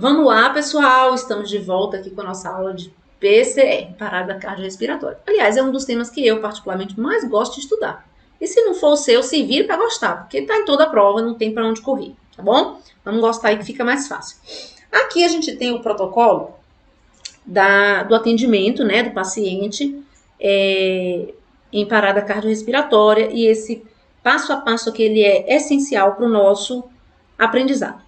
Vamos lá, pessoal, estamos de volta aqui com a nossa aula de PCR, parada cardiorrespiratória. Aliás, é um dos temas que eu particularmente mais gosto de estudar. E se não for o seu, se vire para gostar, porque tá em toda a prova, não tem para onde correr, tá bom? Vamos gostar aí que fica mais fácil. Aqui a gente tem o protocolo do atendimento, né, do paciente em parada cardiorrespiratória e esse passo a passo que ele é essencial para o nosso aprendizado.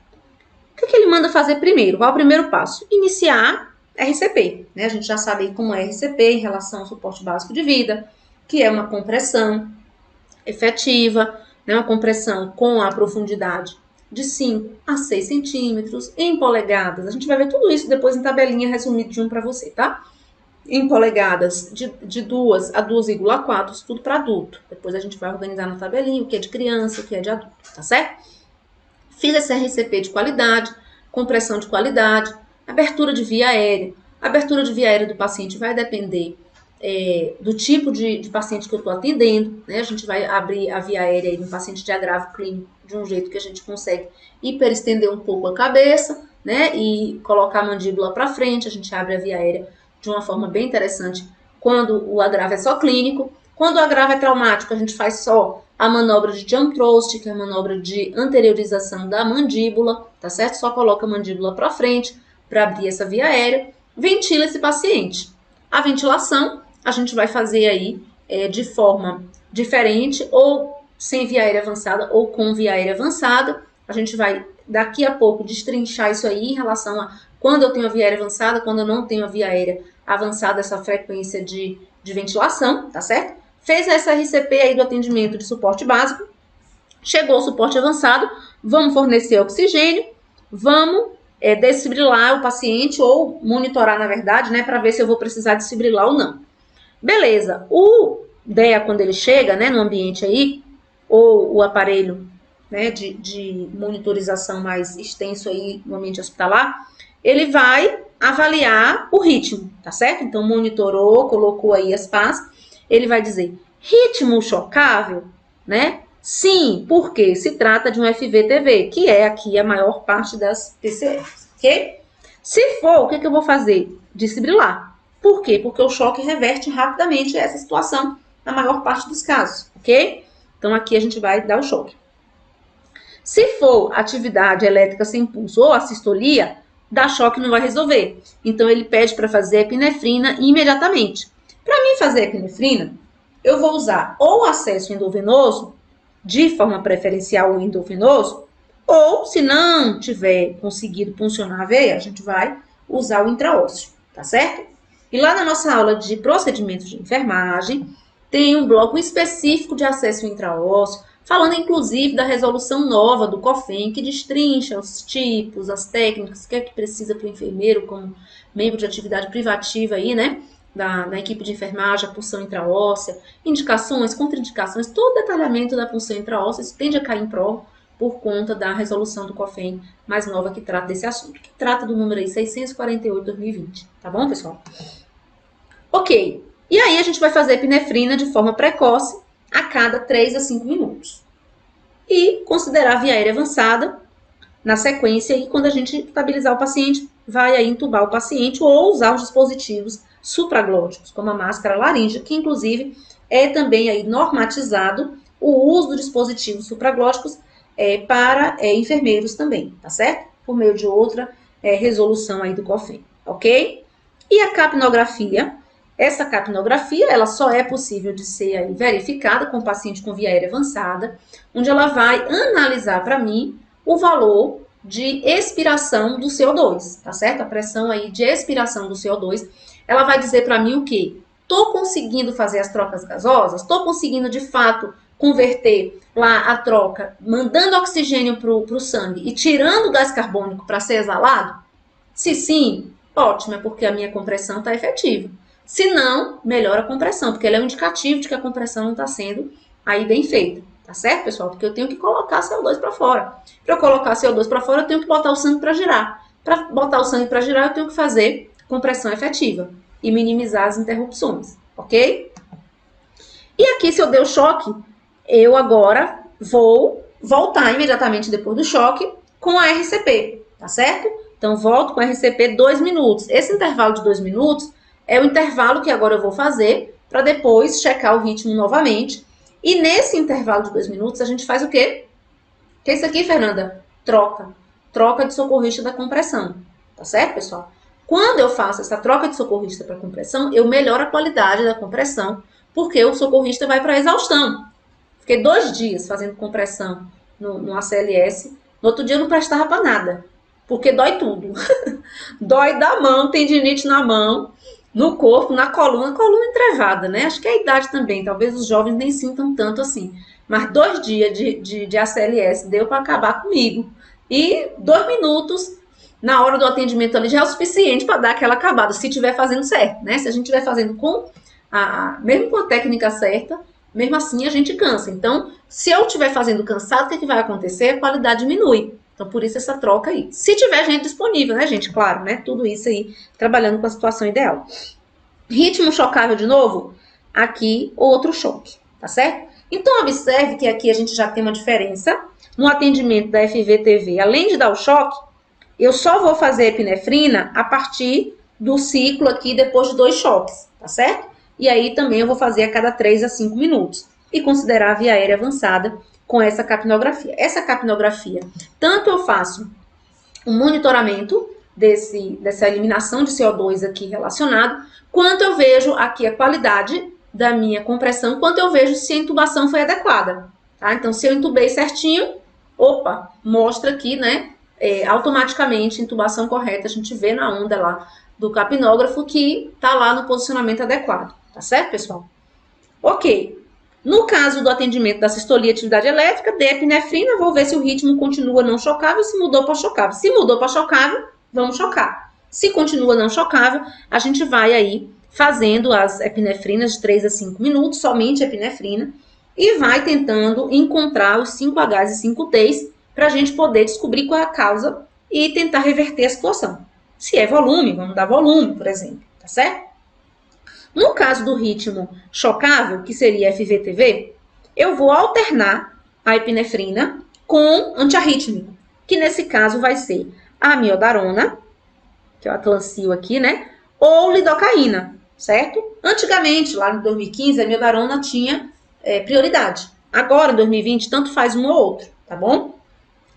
O que ele manda fazer primeiro? Qual é o primeiro passo? Iniciar RCP. Né? A gente já sabe como é RCP em relação ao suporte básico de vida, que é uma compressão efetiva, né? Uma compressão com a profundidade de 5 a 6 centímetros, em polegadas. A gente vai ver tudo isso depois em tabelinha resumido de um para você, tá? Em polegadas de 2 a 2,4, tudo para adulto. Depois a gente vai organizar na tabelinha o que é de criança, o que é de adulto, tá certo? Fiz esse RCP de qualidade, compressão de qualidade, abertura de via aérea. A abertura de via aérea do paciente vai depender do tipo de paciente que eu estou atendendo. Né? A gente vai abrir a via aérea no paciente de agravo clínico de um jeito que a gente consegue hiperestender um pouco a cabeça, né? E colocar a mandíbula para frente. A gente abre a via aérea de uma forma bem interessante quando o agravo é só clínico. Quando o agravo é traumático, a gente faz só a manobra de jump thrust, que é a manobra de anteriorização da mandíbula, tá certo? Só coloca a mandíbula para frente para abrir essa via aérea, ventila esse paciente. A ventilação a gente vai fazer aí de forma diferente, ou sem via aérea avançada ou com via aérea avançada. A gente vai daqui a pouco destrinchar isso aí em relação a quando eu tenho a via aérea avançada, quando eu não tenho a via aérea avançada, essa frequência de ventilação, tá certo? Fez essa RCP aí do atendimento de suporte básico, chegou o suporte avançado, vamos fornecer oxigênio, vamos desfibrilar o paciente ou monitorar, na verdade, né, para ver se eu vou precisar desfibrilar ou não. Beleza, o DEA, quando ele chega, né, no ambiente aí, ou o aparelho, né, de monitorização mais extenso aí no ambiente hospitalar, ele vai avaliar o ritmo, tá certo? Então, monitorou, colocou aí as pás, ele vai dizer, ritmo chocável, né? Sim, porque se trata de um FVTV, que é aqui a maior parte das PCRs, ok? Se for, o que eu vou fazer? Desfibrilar. Por quê? Porque o choque reverte rapidamente essa situação na maior parte dos casos, ok? Então, aqui a gente vai dar o choque. Se for atividade elétrica sem pulso ou assistolia, dar choque não vai resolver. Então, ele pede para fazer epinefrina imediatamente. Para mim fazer epinefrina, eu vou usar ou acesso endovenoso, de forma preferencial o endovenoso, ou se não tiver conseguido puncionar a veia, a gente vai usar o intraósseo, tá certo? E lá na nossa aula de procedimentos de enfermagem, tem um bloco específico de acesso intraósseo, falando inclusive da resolução nova do COFEN, que destrincha os tipos, as técnicas, o que é que precisa para o enfermeiro como membro de atividade privativa aí, né? Da equipe de enfermagem, a punção intraóssea, indicações, contraindicações, todo o detalhamento da punção intraóssea, isso tende a cair em prova por conta da resolução do COFEN mais nova que trata desse assunto, que trata do número aí 648/2020, tá bom, pessoal? Ok, e aí a gente vai fazer epinefrina de forma precoce a cada 3 a 5 minutos. E considerar a via aérea avançada na sequência, e quando a gente estabilizar o paciente, vai aí intubar o paciente ou usar os dispositivos supraglóticos, como a máscara laríngea, que inclusive é também aí normatizado o uso dos dispositivos supraglóticos para enfermeiros também, tá certo? Por meio de outra resolução aí do COFEN, ok? E a capnografia, essa capnografia, ela só é possível de ser aí verificada com o paciente com via aérea avançada, onde ela vai analisar para mim o valor de expiração do CO2, tá certo? A pressão aí de expiração do CO2, ela vai dizer para mim o quê? Tô conseguindo fazer as trocas gasosas? Tô conseguindo, de fato, converter lá a troca, mandando oxigênio para o sangue e tirando o gás carbônico para ser exalado? Se sim, ótimo, é porque a minha compressão está efetiva. Se não, melhora a compressão, porque ela é um indicativo de que a compressão não está sendo aí bem feita. Tá certo, pessoal? Porque eu tenho que colocar CO2 para fora. Para eu colocar CO2 para fora, eu tenho que botar o sangue para girar. Para botar o sangue para girar, eu tenho que fazer compressão efetiva e minimizar as interrupções, ok? E aqui, se eu der o choque, eu agora vou voltar imediatamente depois do choque com a RCP, tá certo? Então, volto com RCP 2 minutos. Esse intervalo de 2 minutos é o intervalo que agora eu vou fazer para depois checar o ritmo novamente. E nesse intervalo de 2 minutos, a gente faz o quê? O que é isso aqui, Fernanda? Troca de socorrista da compressão. Tá certo, pessoal? Quando eu faço essa troca de socorrista para compressão, eu melhoro a qualidade da compressão, porque o socorrista vai para exaustão. Fiquei 2 dias fazendo compressão no ACLS. No outro dia eu não prestava para nada, porque dói tudo. Dói da mão, tendinite na mão, no corpo, na coluna entrevada, né? Acho que é a idade também, talvez os jovens nem sintam tanto assim. Mas 2 dias de ACLS deu para acabar comigo. E 2 minutos na hora do atendimento ali já é o suficiente para dar aquela acabada, se estiver fazendo certo, né? Se a gente estiver fazendo mesmo com a técnica certa, mesmo assim a gente cansa. Então, se eu estiver fazendo cansado, o que vai acontecer? A qualidade diminui. Então, por isso essa troca aí. Se tiver gente disponível, né, gente? Claro, né? Tudo isso aí, trabalhando com a situação ideal. Ritmo chocável de novo, aqui outro choque, tá certo? Então, observe que aqui a gente já tem uma diferença no atendimento da FVTV. Além de dar o choque, eu só vou fazer epinefrina a partir do ciclo aqui depois de 2 choques, tá certo? E aí também eu vou fazer a cada 3 a 5 minutos. E considerar a via aérea avançada com essa capnografia. Essa capnografia, tanto eu faço o monitoramento dessa eliminação de CO2 aqui relacionado, quanto eu vejo aqui a qualidade da minha compressão, quanto eu vejo se a intubação foi adequada. Tá? Então, se eu intubei certinho, opa, mostra aqui, né, automaticamente, intubação correta, a gente vê na onda lá do capnógrafo que tá lá no posicionamento adequado. Tá certo, pessoal? Ok. No caso do atendimento da sistolia e atividade elétrica, dei epinefrina, vou ver se o ritmo continua não chocável, se mudou para chocável. Se mudou para chocável, vamos chocar. Se continua não chocável, a gente vai aí fazendo as epinefrinas de 3 a 5 minutos, somente epinefrina, e vai tentando encontrar os 5Hs e 5Ts para a gente poder descobrir qual é a causa e tentar reverter a situação. Se é volume, vamos dar volume, por exemplo, tá certo? No caso do ritmo chocável, que seria FVTV, eu vou alternar a epinefrina com antiarrítmico, que nesse caso vai ser a amiodarona, que é o atlancil aqui, né? Ou lidocaína, certo? Antigamente, lá em 2015, a amiodarona tinha prioridade. Agora, em 2020, tanto faz um ou outro, tá bom?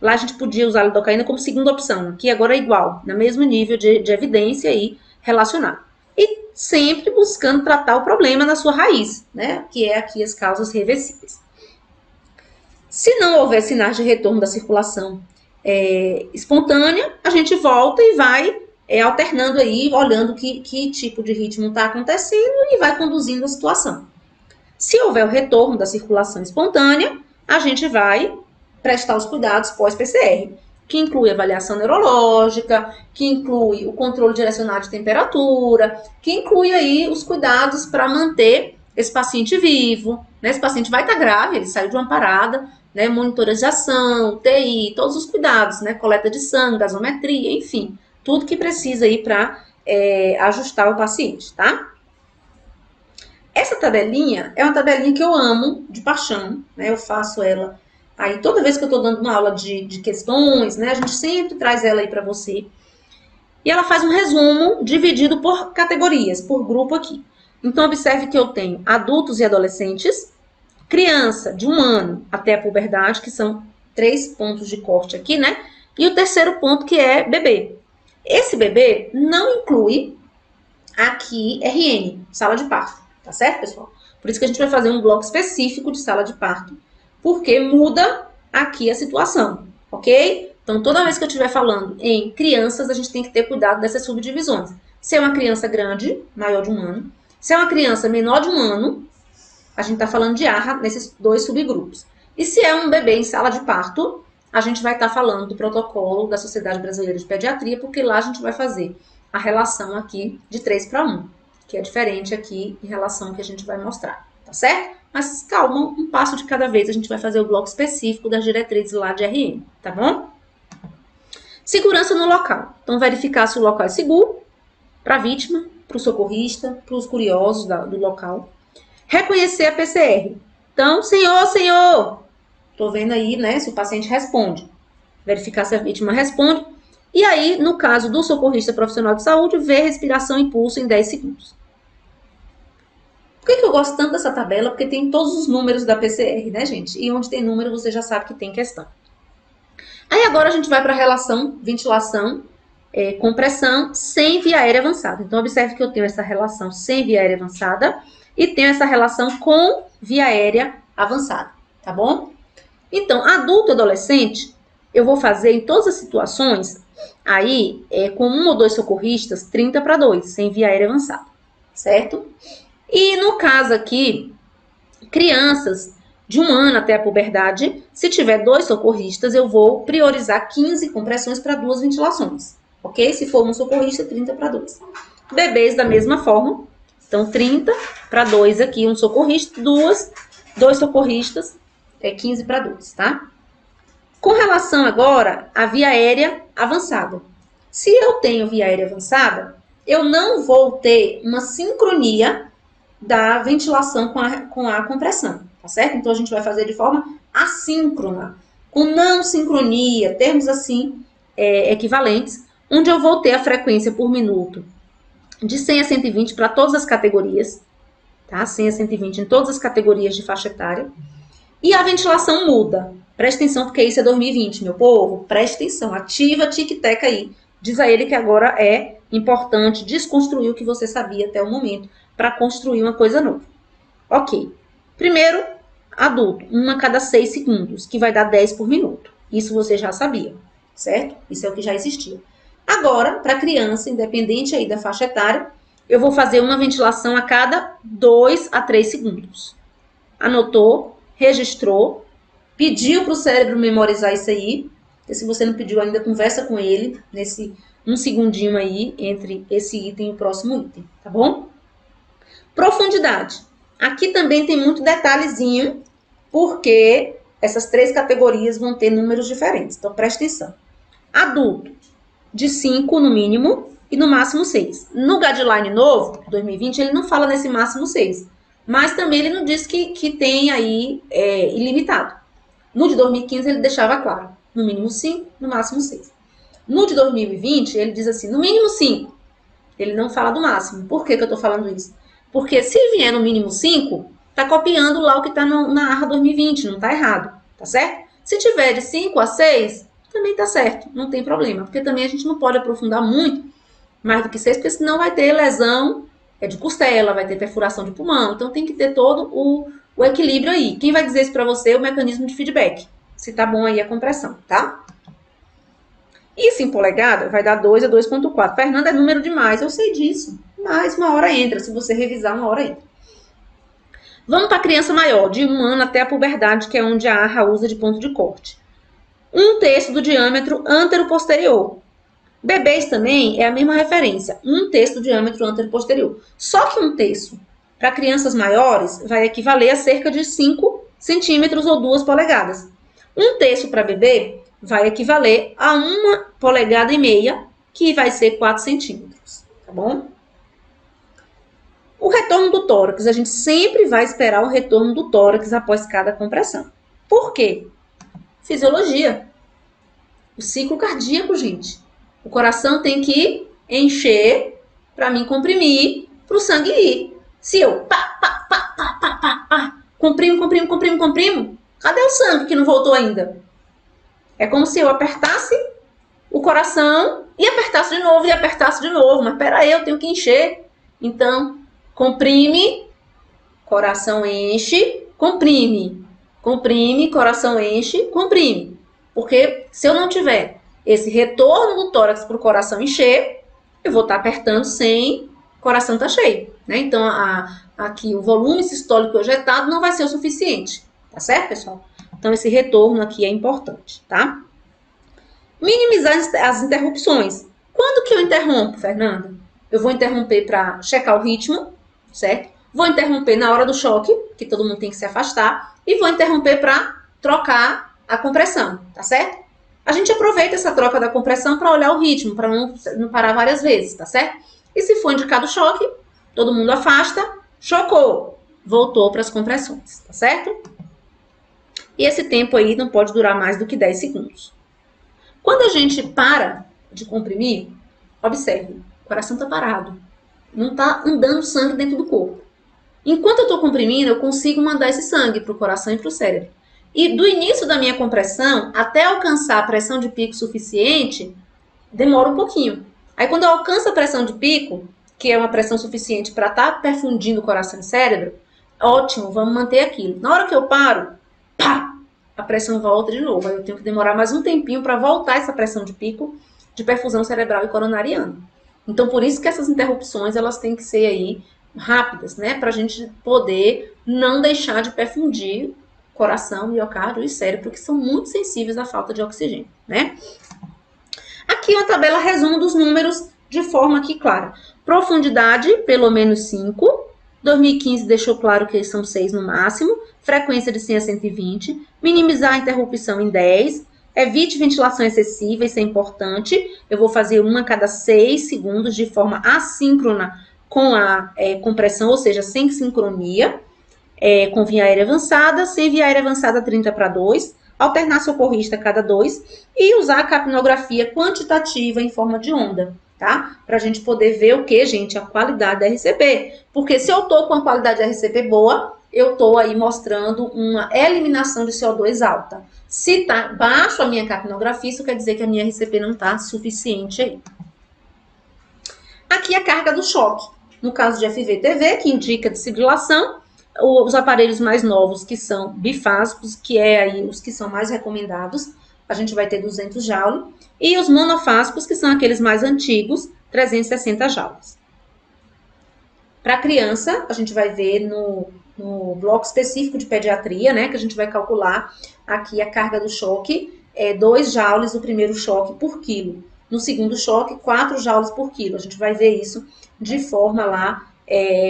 Lá a gente podia usar a lidocaína como segunda opção. Aqui agora é igual, no mesmo nível de evidência aí relacionado. E sempre buscando tratar o problema na sua raiz, né? Que é aqui as causas reversíveis. Se não houver sinais de retorno da circulação espontânea, a gente volta e vai alternando aí, olhando que tipo de ritmo está acontecendo e vai conduzindo a situação. Se houver o retorno da circulação espontânea, a gente vai prestar os cuidados pós-PCR, que inclui avaliação neurológica, que inclui o controle direcionado de temperatura, que inclui aí os cuidados para manter esse paciente vivo, né? Esse paciente vai estar grave, ele saiu de uma parada, né? Monitorização, UTI, todos os cuidados, né? Coleta de sangue, gasometria, enfim, tudo que precisa aí para ajustar o paciente, tá? Essa tabelinha é uma tabelinha que eu amo de paixão, né? Eu faço ela aí toda vez que eu estou dando uma aula de questões, né? A gente sempre traz ela aí para você. E ela faz um resumo dividido por categorias, por grupo aqui. Então, observe que eu tenho adultos e adolescentes, criança de 1 ano até a puberdade, que são 3 pontos de corte aqui, né? E o terceiro ponto que é bebê. Esse bebê não inclui aqui RN, sala de parto, tá certo, pessoal? Por isso que a gente vai fazer um bloco específico de sala de parto, porque muda aqui a situação, ok? Então, toda vez que eu estiver falando em crianças, a gente tem que ter cuidado dessas subdivisões. Se é uma criança grande, maior de 1 ano, se é uma criança menor de 1 ano, a gente está falando de ARRA nesses 2 subgrupos. E se é um bebê em sala de parto, a gente vai estar falando do protocolo da Sociedade Brasileira de Pediatria, porque lá a gente vai fazer a relação aqui de 3:1, que é diferente aqui em relação ao que a gente vai mostrar, tá certo? Mas calma, um passo de cada vez, a gente vai fazer o bloco específico das diretrizes lá de RN, tá bom? Segurança no local. Então, verificar se o local é seguro para a vítima, para o socorrista, para os curiosos do local. Reconhecer a PCR. Então, senhor, tô vendo aí, né, se o paciente responde. Verificar se a vítima responde. E aí, no caso do socorrista profissional de saúde, ver respiração e pulso em 10 segundos. Por que eu gosto tanto dessa tabela? Porque tem todos os números da PCR, né, gente? E onde tem número, você já sabe que tem questão. Aí agora a gente vai para a relação ventilação, compressão sem via aérea avançada. Então, observe que eu tenho essa relação sem via aérea avançada e tenho essa relação com via aérea avançada, tá bom? Então, adulto e adolescente, eu vou fazer em todas as situações, aí, com 1 ou 2 socorristas, 30:2, sem via aérea avançada, certo? E no caso aqui, crianças de 1 ano até a puberdade, se tiver 2 socorristas, eu vou priorizar 15 compressões para 2 ventilações, ok? Se for um socorrista, 30:2. Bebês da mesma forma, então 30:2 aqui, um socorrista, 2 socorristas, 15:2, tá? Com relação agora à via aérea avançada. Se eu tenho via aérea avançada, eu não vou ter uma sincronia da ventilação com a compressão, tá certo? Então, a gente vai fazer de forma assíncrona, com não sincronia, termos assim equivalentes, onde eu vou ter a frequência por minuto de 100 a 120 para todas as categorias, tá? 100 a 120 em todas as categorias de faixa etária. E a ventilação muda. Presta atenção, porque isso é 2020, meu povo. Presta atenção, ativa a tic-tac aí. Diz a ele que agora é importante desconstruir o que você sabia até o momento para construir uma coisa nova. Ok. Primeiro, adulto, 1 a cada 6 segundos, que vai dar 10 por minuto. Isso você já sabia, certo? Isso é o que já existia. Agora, para criança, independente aí da faixa etária, eu vou fazer uma ventilação a cada 2 a 3 segundos. Anotou, registrou, pediu para o cérebro memorizar isso aí, porque se você não pediu ainda, conversa com ele, nesse 1 segundinho aí, entre esse item e o próximo item, tá bom? Profundidade. Aqui também tem muito detalhezinho, porque essas 3 categorias vão ter números diferentes. Então, presta atenção. Adulto, de 5 no mínimo e no máximo 6. No guideline novo, 2020, ele não fala nesse máximo 6. Mas também ele não diz que tem aí ilimitado. No de 2015, ele deixava claro. No mínimo 5, no máximo 6. No de 2020, ele diz assim, no mínimo 5. Ele não fala do máximo. Por que eu estou falando isso? Porque se vier no mínimo 5, tá copiando lá o que está na ARRA 2020, não tá errado, tá certo? Se tiver de 5 a 6, também tá certo, não tem problema. Porque também a gente não pode aprofundar muito mais do que 6, porque senão vai ter lesão de costela, vai ter perfuração de pulmão. Então tem que ter todo o equilíbrio aí. Quem vai dizer isso para você é o mecanismo de feedback. Se tá bom aí a compressão, tá? Isso em polegada vai dar 2 a 2,4. Fernanda, é número demais, eu sei disso. Mas uma hora entra, se você revisar, uma hora entra. Vamos para a criança maior, de 1 ano até a puberdade, que é onde a ARRA usa de ponto de corte. 1/3 do diâmetro antero-posterior. Bebês também é a mesma referência, 1/3 do diâmetro antero-posterior. Só que 1/3 para crianças maiores vai equivaler a cerca de 5 centímetros ou 2 polegadas. 1/3 para bebê vai equivaler a 1,5 polegadas, que vai ser 4 centímetros, tá bom? O retorno do tórax, a gente sempre vai esperar o retorno do tórax após cada compressão. Por quê? Fisiologia. O ciclo cardíaco, gente. O coração tem que encher para mim comprimir, para o sangue ir. Se eu comprimo, cadê o sangue que não voltou ainda? É como se eu apertasse o coração e apertasse de novo. Mas peraí, eu tenho que encher. Então, comprime, coração enche, comprime. Comprime, coração enche, comprime. Porque se eu não tiver esse retorno do tórax para o coração encher, eu vou estar apertando sem o coração estar cheio, né? Então, aqui o volume sistólico ejetado não vai ser o suficiente, tá certo, pessoal? Então, esse retorno aqui é importante, tá? Minimizar as interrupções. Quando que eu interrompo, Fernanda? Eu vou interromper para checar o ritmo, certo? Vou interromper na hora do choque, que todo mundo tem que se afastar, e vou interromper para trocar a compressão, tá certo? A gente aproveita essa troca da compressão para olhar o ritmo, para não parar várias vezes, tá certo? E se for indicado choque, todo mundo afasta, chocou, voltou para as compressões, tá certo? E esse tempo aí não pode durar mais do que 10 segundos. Quando a gente para de comprimir, observe, o coração está parado. Não está andando sangue dentro do corpo. Enquanto eu estou comprimindo, eu consigo mandar esse sangue para o coração e para o cérebro. E do início da minha compressão até alcançar a pressão de pico suficiente, demora um pouquinho. Aí quando eu alcanço a pressão de pico, que é uma pressão suficiente para estar perfundindo o coração e cérebro, ótimo, vamos manter aquilo. Na hora que eu paro, pá, a pressão volta de novo. Aí eu tenho que demorar mais um tempinho para voltar essa pressão de pico de perfusão cerebral e coronariana. Então, por isso que essas interrupções, elas têm que ser aí rápidas, né? Para a gente poder não deixar de perfundir coração, miocárdio e cérebro, que são muito sensíveis à falta de oxigênio, né? Aqui uma tabela resumo dos números de forma aqui clara. Profundidade, pelo menos 5. 2015 deixou claro que são 6 no máximo. Frequência de 100 a 120. Minimizar a interrupção em 10. Evite ventilação excessiva, isso é importante. Eu vou fazer uma a cada 6 segundos de forma assíncrona com a compressão, ou seja, sem sincronia, com via aérea avançada, sem via aérea avançada 30/2, alternar socorrista a cada 2 e usar a capnografia quantitativa em forma de onda, tá? Pra gente poder ver o que, gente? A qualidade da RCP. Porque se eu tô com a qualidade da RCP boa, eu tô aí mostrando uma eliminação de CO2 alta. Se tá baixo a minha capnografia, isso quer dizer que a minha RCP não tá suficiente aí. Aqui a carga do choque. No caso de FV-TV, que indica desfibrilação, os aparelhos mais novos, que são bifásicos, que é aí os que são mais recomendados, a gente vai ter 200 joules, e os monofásicos, que são aqueles mais antigos, 360 joules. Para criança, a gente vai ver no bloco específico de pediatria, né, que a gente vai calcular aqui a carga do choque, 2 joules o primeiro choque por quilo. No segundo choque, 4 joules por quilo. A gente vai ver isso de forma lá,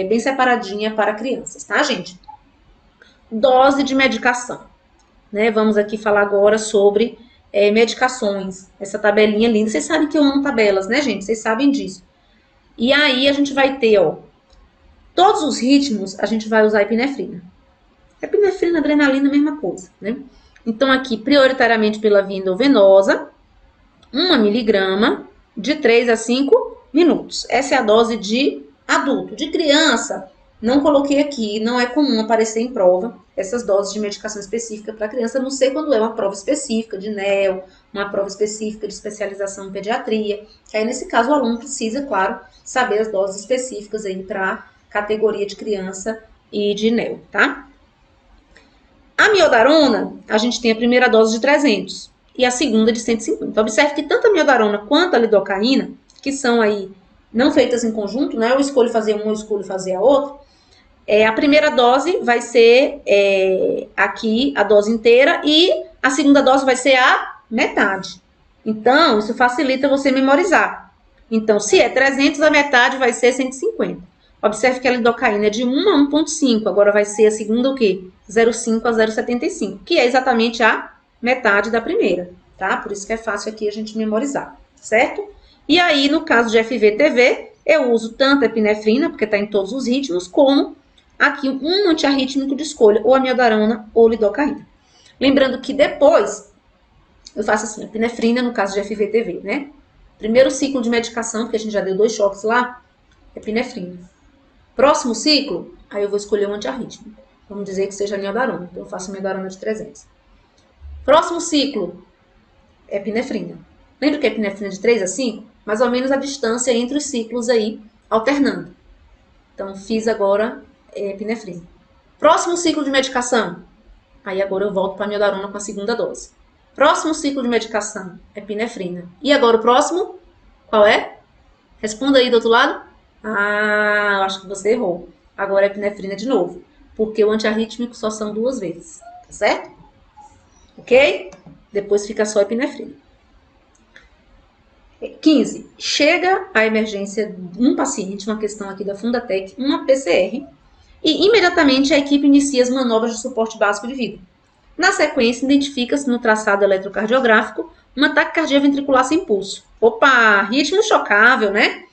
bem separadinha para crianças, tá, gente? Dose de medicação, né? Vamos aqui falar agora sobre medicações. Essa tabelinha linda. Vocês sabem que eu amo tabelas, né, gente? Vocês sabem disso. E aí a gente vai ter, ó, todos os ritmos, a gente vai usar epinefrina. Epinefrina, adrenalina, mesma coisa, né? Então aqui, prioritariamente pela via endovenosa, 1 miligrama de 3 a 5 minutos. Essa é a dose de adulto. De criança, não coloquei aqui, não é comum aparecer em prova essas doses de medicação específica para criança, a não ser quando é uma prova específica de NEL, uma prova específica de especialização em pediatria, que aí nesse caso o aluno precisa, claro, saber as doses específicas aí para categoria de criança e de NEL, tá? A miodarona, a gente tem a primeira dose de 300 e a segunda de 150. Observe que tanto a miodarona quanto a lidocaína, que são aí não feitas em conjunto, né? Eu escolho fazer uma, eu escolho fazer a outra. A primeira dose vai ser aqui a dose inteira e a segunda dose vai ser a metade. Então, isso facilita você memorizar. Então, se é 300, a metade vai ser 150. Observe que a lidocaína é de 1 a 1,5. Agora vai ser a segunda o quê? 0,5 a 0,75, que é exatamente a metade da primeira, tá? Por isso que é fácil aqui a gente memorizar, certo? E aí, no caso de FV-TV, eu uso tanto a epinefrina, porque está em todos os ritmos, como aqui um antiarrítmico de escolha, ou a miodarona ou lidocaína. Lembrando que depois, eu faço assim, epinefrina no caso de FV-TV, né? Primeiro ciclo de medicação, porque a gente já deu 2 choques lá, epinefrina. Próximo ciclo, aí eu vou escolher um antiarrítmico. Vamos dizer que seja a miodarona, então eu faço a miodarona de 300. Próximo ciclo, epinefrina. Lembra que a epinefrina é de 3 a 5? Mais ou menos a distância entre os ciclos aí, alternando. Então, fiz agora epinefrina. Próximo ciclo de medicação. Aí agora eu volto para a miodarona com a segunda dose. Próximo ciclo de medicação, epinefrina. E agora o próximo, qual é? Responda aí do outro lado. Ah, eu acho que você errou. Agora é epinefrina de novo. Porque o antiarrítmico só são 2 vezes. Tá certo? Ok? Depois fica só epinefrina. 15. Chega a emergência de um paciente, uma questão aqui da Fundatec, uma PCR, e imediatamente a equipe inicia as manobras de suporte básico de vida. Na sequência, identifica-se no traçado eletrocardiográfico uma taquicardia ventricular sem pulso. Opa, ritmo chocável, né?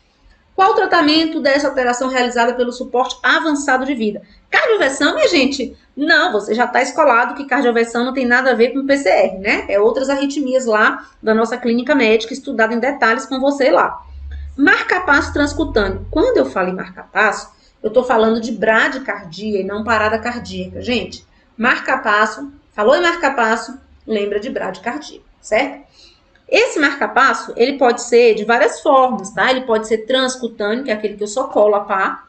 Qual o tratamento dessa alteração realizada pelo suporte avançado de vida? Cardioversão, minha gente? Não, você já está escolado que cardioversão não tem nada a ver com PCR, né? É outras arritmias lá da nossa clínica médica, estudada em detalhes com você lá. Marca-passo transcutâneo. Quando eu falo em marca-passo, eu estou falando de bradicardia e não parada cardíaca. Gente, marca-passo, falou em marca-passo, lembra de bradicardia, certo? Esse marca-passo, ele pode ser de várias formas, tá? Ele pode ser transcutâneo, que é aquele que eu só colo a pá,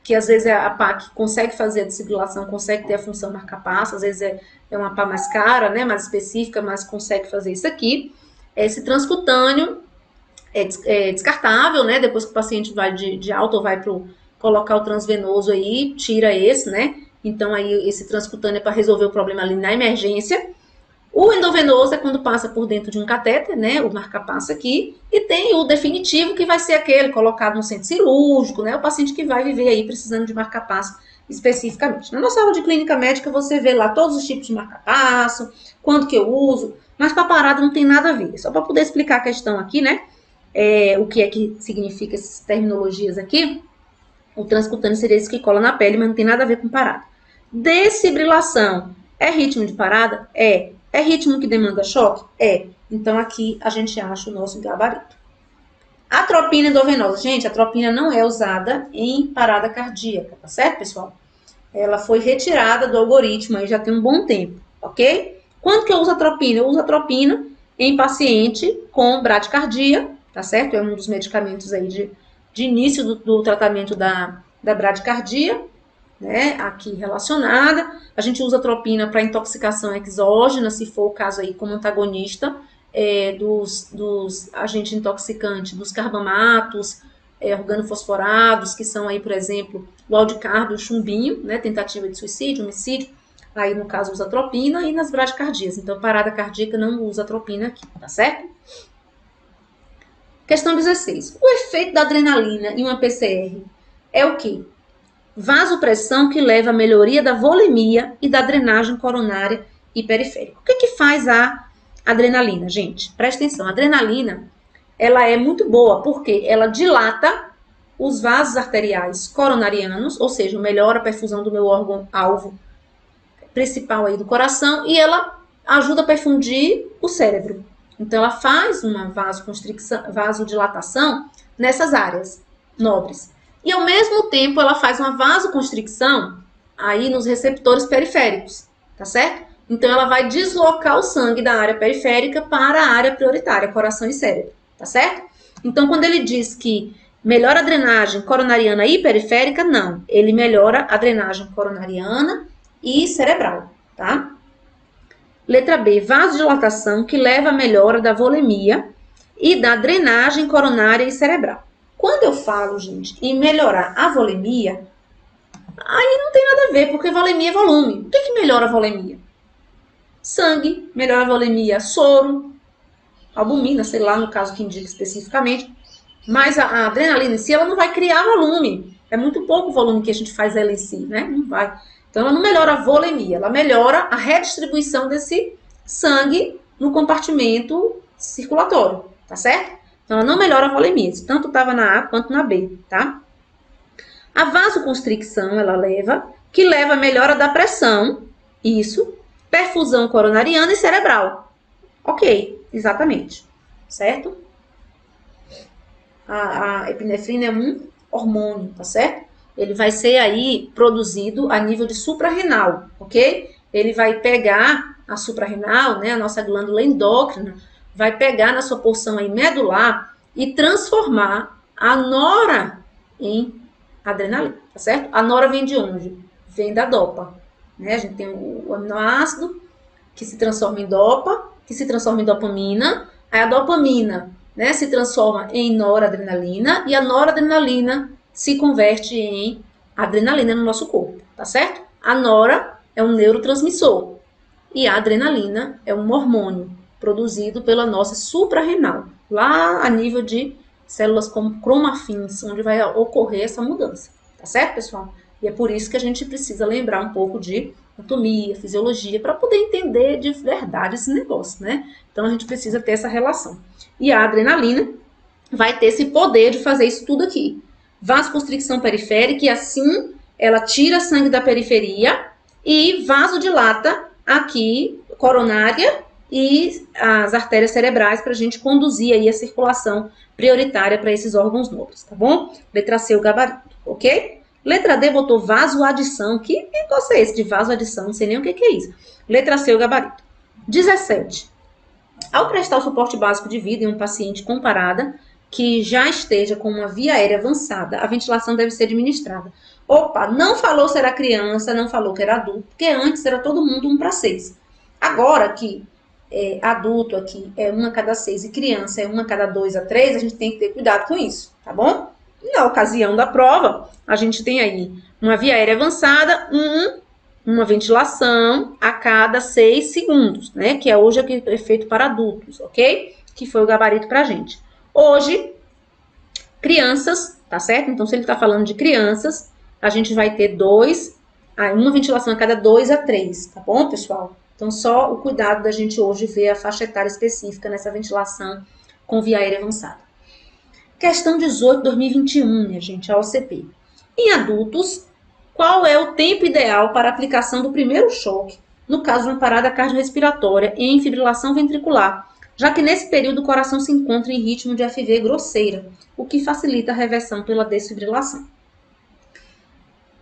que às vezes é a pá que consegue fazer a desfibrilação, consegue ter a função marca-passo, às vezes é uma pá mais cara, né, mais específica, mas consegue fazer isso aqui. Esse transcutâneo é descartável, né, depois que o paciente vai de alta ou vai para colocar o transvenoso aí, tira esse, né, então aí esse transcutâneo é para resolver o problema ali na emergência. O endovenoso é quando passa por dentro de um catéter, né, o marca-passo aqui, e tem o definitivo, que vai ser aquele colocado no centro cirúrgico, né, o paciente que vai viver aí precisando de marca-passo especificamente. Na nossa aula de clínica médica você vê lá todos os tipos de marca-passo, quando que eu uso, mas para parada não tem nada a ver. Só para poder explicar a questão aqui, né, o que é que significa essas terminologias aqui, o transcutâneo seria esse que cola na pele, mas não tem nada a ver com parada. Desfibrilação é ritmo de parada? É. É ritmo que demanda choque? É. Então, aqui a gente acha o nosso gabarito. Atropina endovenosa. Gente, a atropina não é usada em parada cardíaca, tá certo, pessoal? Ela foi retirada do algoritmo aí já tem um bom tempo, ok? Quando que eu uso atropina? Eu uso atropina em paciente com bradicardia, tá certo? É um dos medicamentos aí de início do tratamento da bradicardia, né, aqui relacionada. A gente usa atropina para intoxicação exógena, se for o caso aí como antagonista dos agentes intoxicantes, dos carbamatos, organofosforados, que são aí, por exemplo, o aldicarbo e o chumbinho, né, tentativa de suicídio, homicídio, aí no caso usa atropina e nas bradicardias. Então, parada cardíaca não usa atropina aqui, tá certo? Questão 16. O efeito da adrenalina em uma PCR é o quê? Vasopressão que leva à melhoria da volemia e da drenagem coronária e periférica. O que faz a adrenalina, gente? Presta atenção, a adrenalina, ela é muito boa porque ela dilata os vasos arteriais coronarianos, ou seja, melhora a perfusão do meu órgão-alvo principal aí do coração, e ela ajuda a perfundir o cérebro. Então, ela faz uma vasodilatação nessas áreas nobres. E, ao mesmo tempo, ela faz uma vasoconstricção aí nos receptores periféricos, tá certo? Então, ela vai deslocar o sangue da área periférica para a área prioritária, coração e cérebro, tá certo? Então, quando ele diz que melhora a drenagem coronariana e periférica, não. Ele melhora a drenagem coronariana e cerebral, tá? Letra B, vasodilatação que leva à melhora da volemia e da drenagem coronária e cerebral. Quando eu falo, gente, em melhorar a volemia, aí não tem nada a ver, porque volemia é volume. O que melhora a volemia? Sangue, melhora a volemia, soro, albumina, sei lá, no caso que indica especificamente. Mas a adrenalina em si, ela não vai criar volume. É muito pouco o volume que a gente faz ela em si, né? Não vai. Então, ela não melhora a volemia, ela melhora a redistribuição desse sangue no compartimento circulatório, tá certo? Então, ela não melhora a volemia, isso tanto estava na A quanto na B, tá? A vasoconstricção, ela que leva a melhora da pressão, isso, perfusão coronariana e cerebral. Ok, exatamente, certo? A epinefrina é um hormônio, tá certo? Ele vai ser aí produzido a nível de suprarrenal, ok? Ele vai pegar a suprarrenal, né, a nossa glândula endócrina, vai pegar na sua porção aí medular e transformar a nora em adrenalina, tá certo? A nora vem de onde? Vem da dopa, né? A gente tem o aminoácido que se transforma em dopa, que se transforma em dopamina, aí a dopamina, né, se transforma em noradrenalina e a noradrenalina se converte em adrenalina no nosso corpo, tá certo? A nora é um neurotransmissor e a adrenalina é um hormônio produzido pela nossa suprarrenal, lá a nível de células como cromafins, onde vai ocorrer essa mudança, tá certo, pessoal? E é por isso que a gente precisa lembrar um pouco de anatomia, fisiologia, para poder entender de verdade esse negócio, né? Então, a gente precisa ter essa relação. E a adrenalina vai ter esse poder de fazer isso tudo aqui. vasoconstricção periférica, e assim ela tira sangue da periferia e vasodilata aqui, coronária e as artérias cerebrais para a gente conduzir aí a circulação prioritária para esses órgãos nobres, tá bom? Letra C, o gabarito, ok? Letra D botou vasoadição. Que negócio é esse de vasoadição? Não sei nem o que é isso. Letra C, o gabarito. 17. Ao prestar o suporte básico de vida em um paciente com parada que já esteja com uma via aérea avançada, a ventilação deve ser administrada. Opa, não falou se era criança, não falou que era adulto, porque antes era todo mundo 1/6. Agora que adulto aqui é 1 a cada 6 e criança é 1 a cada 2 a 3, a gente tem que ter cuidado com isso, tá bom? Na ocasião da prova, a gente tem aí uma via aérea avançada, uma ventilação a cada 6 segundos, né? Que é hoje aqui é feito para adultos, ok? Que foi o gabarito pra gente. Hoje, crianças, tá certo? Então, se ele tá falando de crianças, a gente vai ter uma ventilação a cada 2 a 3, tá bom, pessoal? Então, só o cuidado da gente hoje ver a faixa etária específica nessa ventilação com via aérea avançada. Questão 18, 2021, minha gente, a OCP. Em adultos, qual é o tempo ideal para a aplicação do primeiro choque, no caso de uma parada cardiorrespiratória em fibrilação ventricular, já que nesse período o coração se encontra em ritmo de FV grosseira, o que facilita a reversão pela desfibrilação?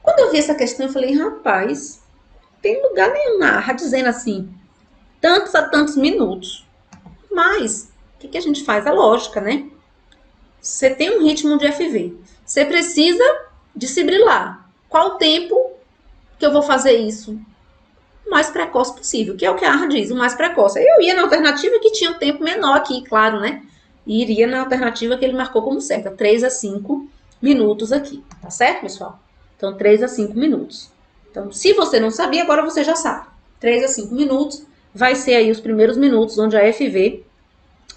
Quando eu vi essa questão, eu falei, rapaz, não tem lugar nenhum na ARRA dizendo assim, tantos a tantos minutos. Mas, o que a gente faz? A lógica, né? Você tem um ritmo de FV, você precisa desfibrilar. Qual o tempo que eu vou fazer isso? O mais precoce possível, que é o que a ARRA diz, o mais precoce. Eu ia na alternativa que tinha um tempo menor aqui, claro, né? E iria na alternativa que ele marcou como certa, 3 a 5 minutos aqui, tá certo, pessoal? Então, 3 a 5 minutos. Então, se você não sabia, agora você já sabe. 3 a 5 minutos vai ser aí os primeiros minutos onde a FV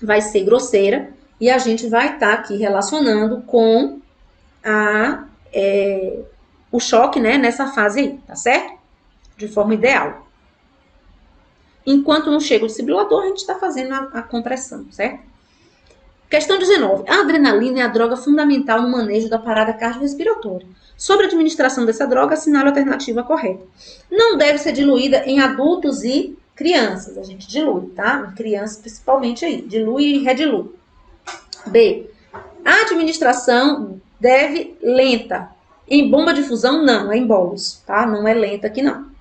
vai ser grosseira e a gente vai estar aqui relacionando com o choque, né, nessa fase aí, tá certo? De forma ideal. Enquanto não chega o desfibrilador, a gente está fazendo a compressão, certo? Questão 19. A adrenalina é a droga fundamental no manejo da parada cardiorrespiratória. Sobre a administração dessa droga, assinale a alternativa correta. Não deve ser diluída em adultos e crianças. A gente dilui, tá? Crianças principalmente aí. Dilui e redilui. B. A administração deve lenta. Em bomba de fusão, não. É em bolos, tá? Não é lenta aqui, não.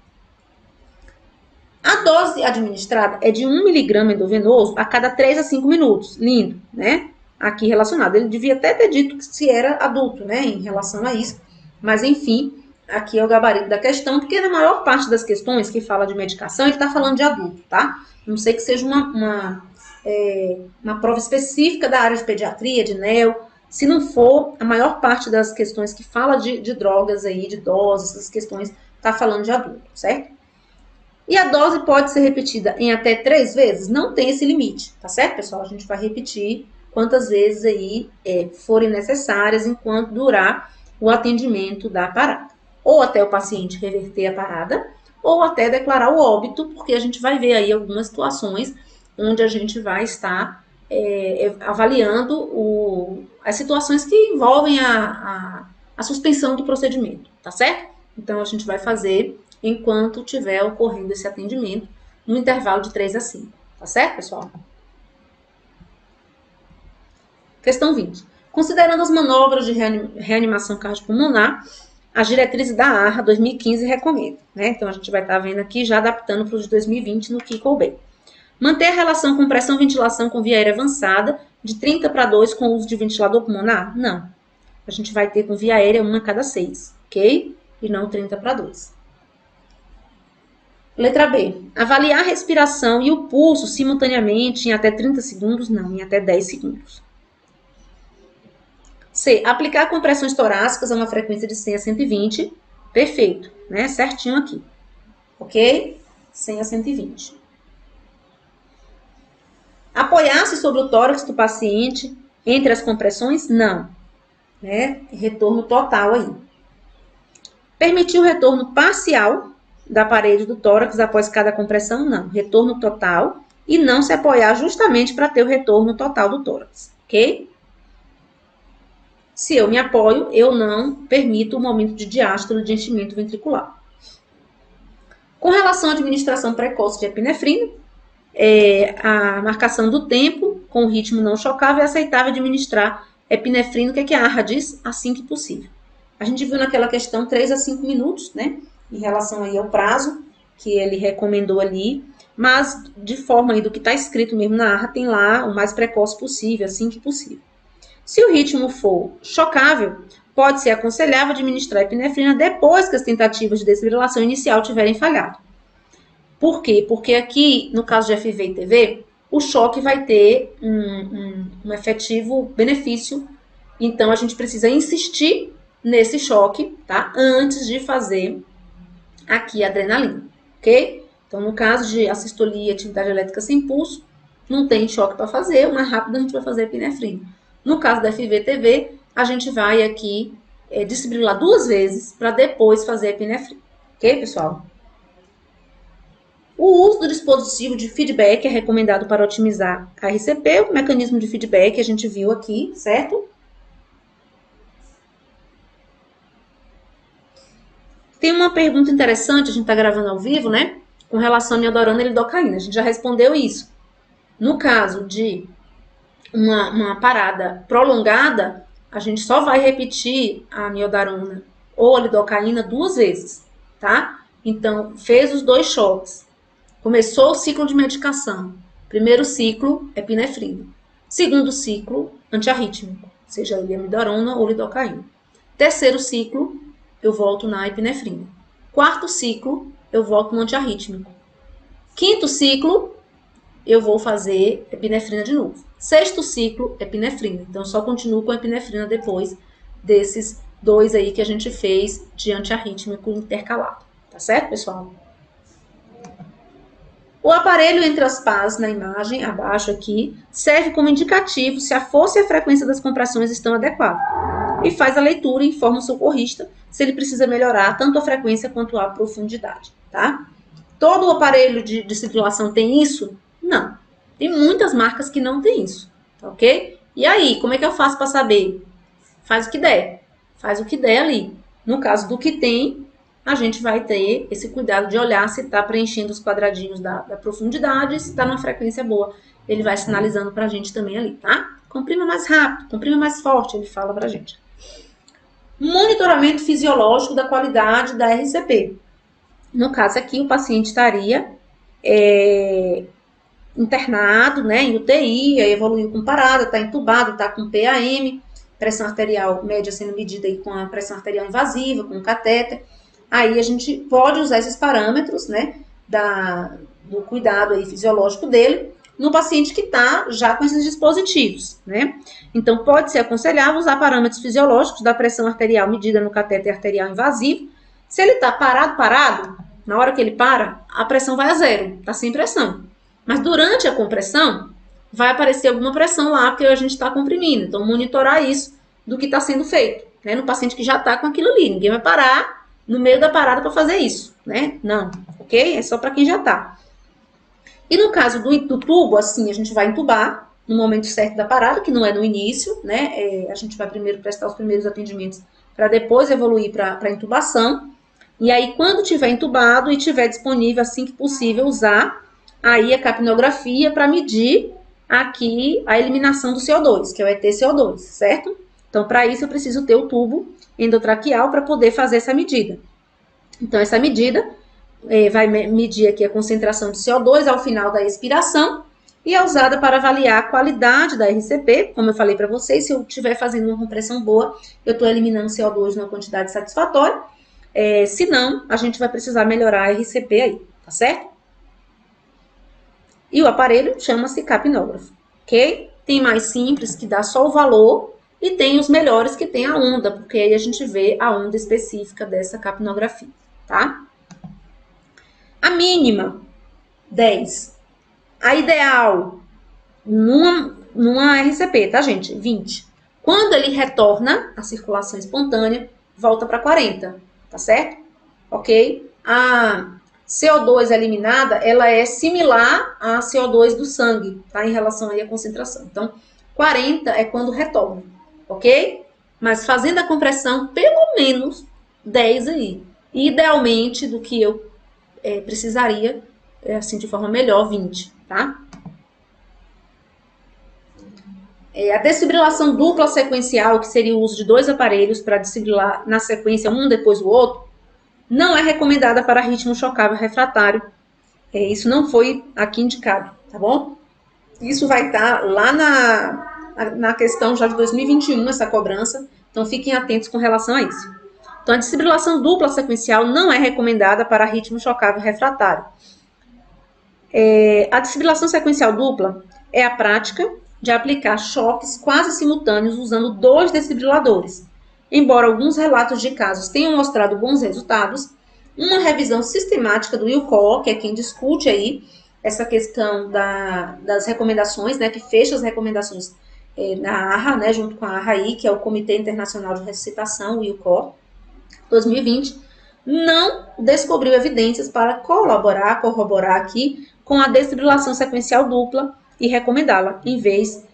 A dose administrada é de 1 miligrama endovenoso a cada 3 a 5 minutos. Lindo, né? Aqui relacionado. Ele devia até ter dito que se era adulto, né? Em relação a isso. Mas, enfim, aqui é o gabarito da questão, porque na maior parte das questões que fala de medicação, ele está falando de adulto, tá? Não sei que seja uma prova específica da área de pediatria, de neo. Se não for, a maior parte das questões que fala de drogas aí, de doses, essas questões, está falando de adulto, certo? E a dose pode ser repetida em até 3 vezes? Não tem esse limite, tá certo, pessoal? A gente vai repetir quantas vezes aí forem necessárias enquanto durar o atendimento da parada. Ou até o paciente reverter a parada, ou até declarar o óbito, porque a gente vai ver aí algumas situações onde a gente vai estar avaliando as situações que envolvem a suspensão do procedimento, tá certo? Então, a gente vai fazer enquanto tiver ocorrendo esse atendimento no intervalo de 3 a 5, tá certo, pessoal? Questão 20. Considerando as manobras de reanimação cardiopulmonar, as diretrizes da ARRA 2015 recomendam, né? Então, a gente vai estar vendo aqui, já adaptando para os de 2020 no que couber. Manter a relação compressão-ventilação com via aérea avançada de 30/2 com o uso de ventilador pulmonar? Não. A gente vai ter com via aérea 1 a cada 6, ok? E não 30/2. Letra B. Avaliar a respiração e o pulso simultaneamente em até 30 segundos? Não, em até 10 segundos. C. Aplicar compressões torácicas a uma frequência de 100 a 120. Perfeito, né? Certinho aqui. Ok? 100 a 120. Apoiar-se sobre o tórax do paciente entre as compressões? Não. Né? Retorno total aí. Permitir o retorno parcial da parede do tórax após cada compressão? Não. Retorno total e não se apoiar justamente para ter o retorno total do tórax. Ok? Se eu me apoio, eu não permito o momento de diástole de enchimento ventricular. Com relação à administração precoce de epinefrina, a marcação do tempo com ritmo não chocável é aceitável administrar epinefrina, o que a ARRA diz? Assim que possível. A gente viu naquela questão 3 a 5 minutos, né? Em relação aí ao prazo que ele recomendou ali, mas de forma aí do que está escrito mesmo na ARRA, tem lá o mais precoce possível, assim que possível. Se o ritmo for chocável, pode ser aconselhável administrar epinefrina depois que as tentativas de desfibrilação inicial tiverem falhado. Por quê? Porque aqui, no caso de FV e TV, o choque vai ter um efetivo benefício. Então, a gente precisa insistir nesse choque, tá? Antes de fazer aqui a adrenalina, ok? Então, no caso de assistolia e atividade elétrica sem pulso, não tem choque para fazer, o mais rápido a gente vai fazer a epinefrina. No caso da FV-TV, a gente vai aqui desfibrilar 2 vezes para depois fazer a epinefrina, ok, pessoal? O uso do dispositivo de feedback é recomendado para otimizar a RCP, o mecanismo de feedback a gente viu aqui, certo? Tem uma pergunta interessante, a gente está gravando ao vivo, né? Com relação à miodorona e lidocaína. A gente já respondeu isso. No caso de uma parada prolongada, a gente só vai repetir a miodorona ou a lidocaína 2 vezes, tá? Então, fez os 2 choques. Começou o ciclo de medicação. Primeiro ciclo, epinefrina. Segundo ciclo, antiarrítmico, seja ele amidorona ou lidocaína. Terceiro ciclo, eu volto na epinefrina. Quarto ciclo, eu volto no antiarrítmico. Quinto ciclo, eu vou fazer epinefrina de novo. Sexto ciclo, epinefrina. Então, só continuo com a epinefrina depois desses 2 aí que a gente fez de antiarrítmico intercalado. Tá certo, pessoal? O aparelho entre as pás na imagem, abaixo aqui, serve como indicativo se a força e a frequência das compressões estão adequadas. E faz a leitura e informa o socorrista se ele precisa melhorar tanto a frequência quanto a profundidade, tá? Todo o aparelho de desfibrilação tem isso? Não. Tem muitas marcas que não tem isso, tá ok? E aí, como é que eu faço para saber? Faz o que der. Faz o que der ali. No caso do que tem, a gente vai ter esse cuidado de olhar se está preenchendo os quadradinhos da profundidade, se está numa frequência boa. Ele vai sinalizando para a gente também ali, tá? Comprima mais rápido, comprima mais forte, ele fala para a gente. Monitoramento fisiológico da qualidade da RCP. No caso aqui, o paciente estaria internado, né, em UTI, aí evoluiu com parada, está entubado, está com PAM, pressão arterial média sendo medida aí com a pressão arterial invasiva, com o catéter. Aí a gente pode usar esses parâmetros, né, do cuidado aí fisiológico dele, no paciente que está já com esses dispositivos, né. Então, pode ser aconselhável usar parâmetros fisiológicos da pressão arterial medida no catéter arterial invasivo. Se ele está parado, na hora que ele para, a pressão vai a 0, está sem pressão. Mas durante a compressão, vai aparecer alguma pressão lá, porque a gente está comprimindo. Então, monitorar isso do que está sendo feito, né, no paciente que já está com aquilo ali. Ninguém vai parar no meio da parada para fazer isso, né? Não, ok? É só para quem já está. E no caso do tubo, assim, a gente vai entubar no momento certo da parada, que não é no início, né? A gente vai primeiro prestar os primeiros atendimentos para depois evoluir para a intubação. E aí, quando tiver entubado e tiver disponível, assim que possível, usar aí a capnografia para medir aqui a eliminação do CO2, que é o EtCO2, certo? Então, para isso, eu preciso ter o tubo endotraqueal para poder fazer essa medida. Então, essa medida vai medir aqui a concentração de CO2 ao final da expiração e é usada para avaliar a qualidade da RCP. Como eu falei para vocês, se eu estiver fazendo uma compressão boa, eu estou eliminando CO2 numa quantidade satisfatória. Se não, a gente vai precisar melhorar a RCP aí, tá certo? E o aparelho chama-se capnógrafo, ok? Tem mais simples, que dá só o valor, e tem os melhores que tem a onda, porque aí a gente vê a onda específica dessa capnografia, tá? A mínima, 10. A ideal, numa RCP, tá, gente? 20. Quando ele retorna à circulação espontânea, volta para 40, tá certo? Ok? A CO2 eliminada, ela é similar à CO2 do sangue, tá? Em relação aí à concentração. Então, 40 é quando retorna, ok? mas fazendo a compressão, pelo menos 10 aí. E, idealmente, do que eu precisaria, assim, de forma melhor, 20, tá? A desfibrilação dupla sequencial, que seria o uso de 2 aparelhos para desfibrilar na sequência um depois do outro, não é recomendada para ritmo chocável refratário. Isso não foi aqui indicado, tá bom? Isso vai estar lá na questão já de 2021, essa cobrança. Então, fiquem atentos com relação a isso. Então, a desfibrilação dupla sequencial não é recomendada para ritmo chocável refratário. A desfibrilação sequencial dupla é a prática de aplicar choques quase simultâneos usando 2 desfibriladores. Embora alguns relatos de casos tenham mostrado bons resultados, uma revisão sistemática do IUCOR, que é quem discute aí essa questão das recomendações, né, que fecha as recomendações na ARRA, né, junto com a ARRAI, que é o Comitê Internacional de Ressuscitação, o IUCOR, 2020, não descobriu evidências para corroborar aqui com a desfibrilação sequencial dupla e recomendá-la, em vez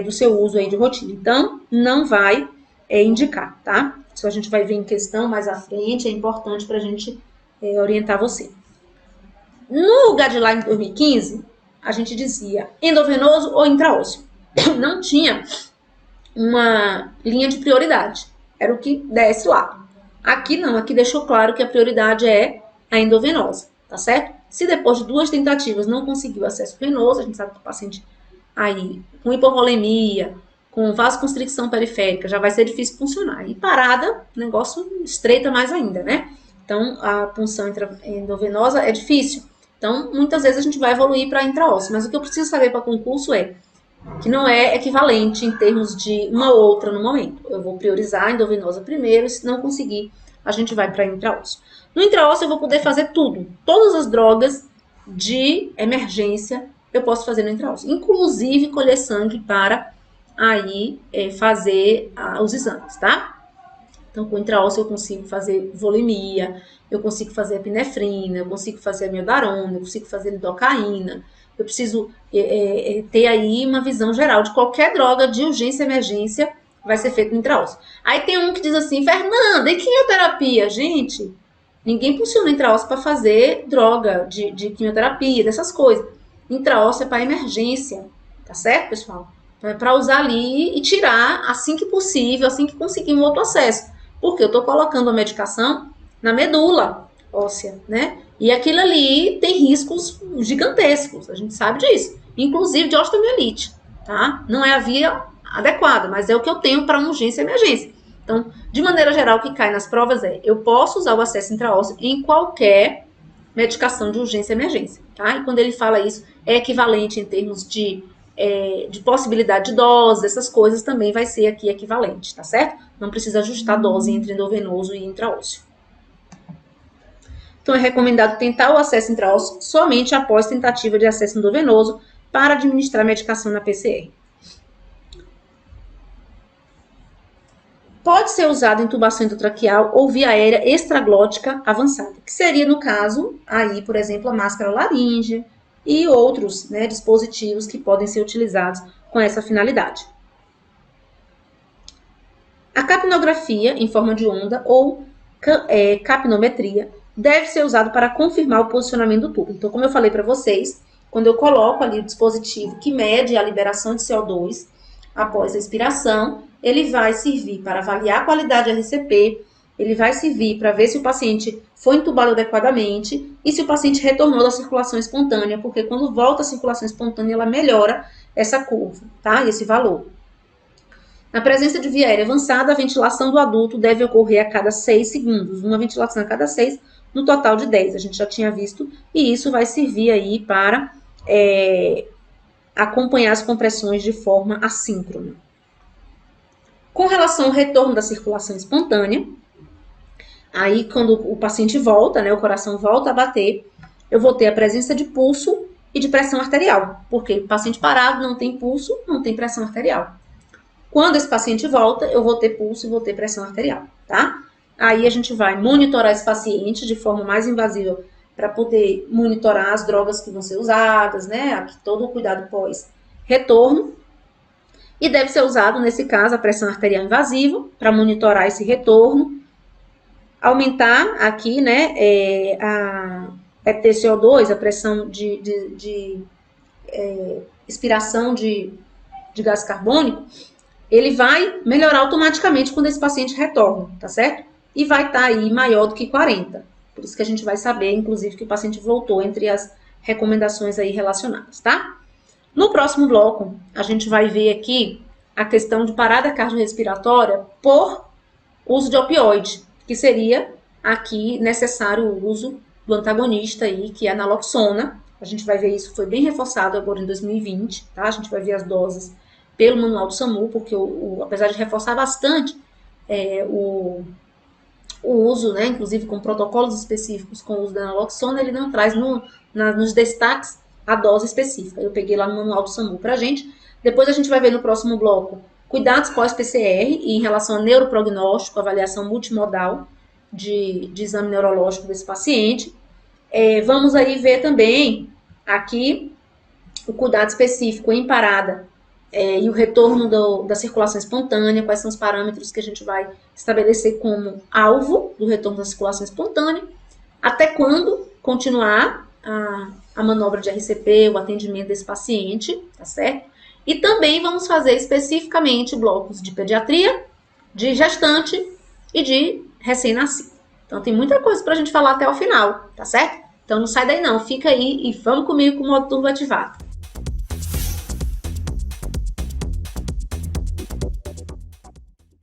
do seu uso aí de rotina. Então, não vai indicar, tá? Isso a gente vai ver em questão mais à frente, é importante para a gente orientar você. No guideline de 2015, a gente dizia endovenoso ou intraósseo. Não tinha uma linha de prioridade. Era o que desce lá. Aqui não, aqui deixou claro que a prioridade é a endovenosa, tá certo? Se depois de 2 tentativas não conseguiu acesso venoso, a gente sabe que o paciente aí com hipovolemia, com vasoconstricção periférica, já vai ser difícil funcionar. E parada, o negócio estreita mais ainda, né? Então, a punção endovenosa é difícil. Então, muitas vezes a gente vai evoluir para intraósseo. Mas o que eu preciso saber para concurso é que não é equivalente em termos de uma ou outra no momento. Eu vou priorizar a endovenosa primeiro, e se não conseguir, a gente vai para intraósseo. No intraósseo eu vou poder fazer tudo. Todas as drogas de emergência eu posso fazer no intraósseo. Inclusive colher sangue para aí fazer os exames, tá? Então, com intraósseo eu consigo fazer volemia, eu consigo fazer epinefrina, eu consigo fazer amiodarona, eu consigo fazer lidocaína. Eu preciso ter aí uma visão geral de qualquer droga de urgência e emergência vai ser feito no intraósseo. Aí tem um que diz assim, Fernanda, e quimioterapia? Gente, ninguém funciona intraósseo para fazer droga de quimioterapia, dessas coisas. Intraósseo é para emergência, tá certo, pessoal? Então, é para usar ali e tirar assim que possível, assim que conseguir um outro acesso. Porque eu estou colocando a medicação na medula óssea, né? E aquilo ali tem riscos gigantescos, a gente sabe disso. Inclusive de osteomielite, tá? Não é a via adequada, mas é o que eu tenho para urgência e emergência. Então, de maneira geral, o que cai nas provas eu posso usar o acesso intraósseo em qualquer medicação de urgência e emergência, tá? E quando ele fala isso, é equivalente em termos de possibilidade de dose, essas coisas também vai ser aqui equivalente, tá certo? Não precisa ajustar a dose entre endovenoso e intraósseo. Então, é recomendado tentar o acesso intraósseo somente após tentativa de acesso endovenoso para administrar a medicação na PCR. Pode ser usado em intubação endotraqueal ou via aérea extraglótica avançada, que seria, no caso, aí, por exemplo, a máscara laríngea e outros dispositivos que podem ser utilizados com essa finalidade. A capnografia em forma de onda ou capnometria deve ser usado para confirmar o posicionamento do tubo. Então, como eu falei para vocês, quando eu coloco ali o dispositivo que mede a liberação de CO2 após a expiração, ele vai servir para avaliar a qualidade de RCP, ele vai servir para ver se o paciente foi entubado adequadamente e se o paciente retornou da circulação espontânea, porque quando volta à circulação espontânea, ela melhora essa curva, tá? Esse valor. Na presença de via aérea avançada, a ventilação do adulto deve ocorrer a cada 6 segundos, uma ventilação a cada 6, no total de 10, a gente já tinha visto, e isso vai servir aí para acompanhar as compressões de forma assíncrona. Com relação ao retorno da circulação espontânea, aí quando o paciente volta, o coração volta a bater, eu vou ter a presença de pulso e de pressão arterial, porque o paciente parado não tem pulso, não tem pressão arterial. Quando esse paciente volta, eu vou ter pulso e vou ter pressão arterial, tá? Aí a gente vai monitorar esse paciente de forma mais invasiva para poder monitorar as drogas que vão ser usadas, aqui todo o cuidado pós-retorno. E deve ser usado, nesse caso, a pressão arterial invasiva para monitorar esse retorno. Aumentar aqui, né, a FTCO2, a pressão de expiração de gás carbônico, ele vai melhorar automaticamente quando esse paciente retorna, tá certo? E vai estar aí maior do que 40. Por isso que a gente vai saber, inclusive, que o paciente voltou entre as recomendações aí relacionadas, tá? No próximo bloco, a gente vai ver aqui a questão de parada cardiorrespiratória por uso de opioide, que seria aqui necessário o uso do antagonista aí, que é a naloxona. A gente vai ver isso, foi bem reforçado agora em 2020, tá? A gente vai ver as doses pelo manual do SAMU, porque apesar de reforçar bastante o uso, né, inclusive com protocolos específicos com o uso da naloxona, ele não traz nos destaques a dose específica. Eu peguei lá no manual do SAMU pra gente. Depois a gente vai ver no próximo bloco cuidados pós-PCR e em relação a neuroprognóstico, avaliação multimodal de exame neurológico desse paciente. Vamos aí ver também aqui o cuidado específico em parada e o retorno da circulação espontânea, quais são os parâmetros que a gente vai estabelecer como alvo do retorno da circulação espontânea, até quando continuar a manobra de RCP, o atendimento desse paciente, tá certo? E também vamos fazer especificamente blocos de pediatria, de gestante e de recém-nascido. Então tem muita coisa pra gente falar até o final, tá certo? Então não sai daí não, fica aí e vamos comigo com o modo turbo ativado.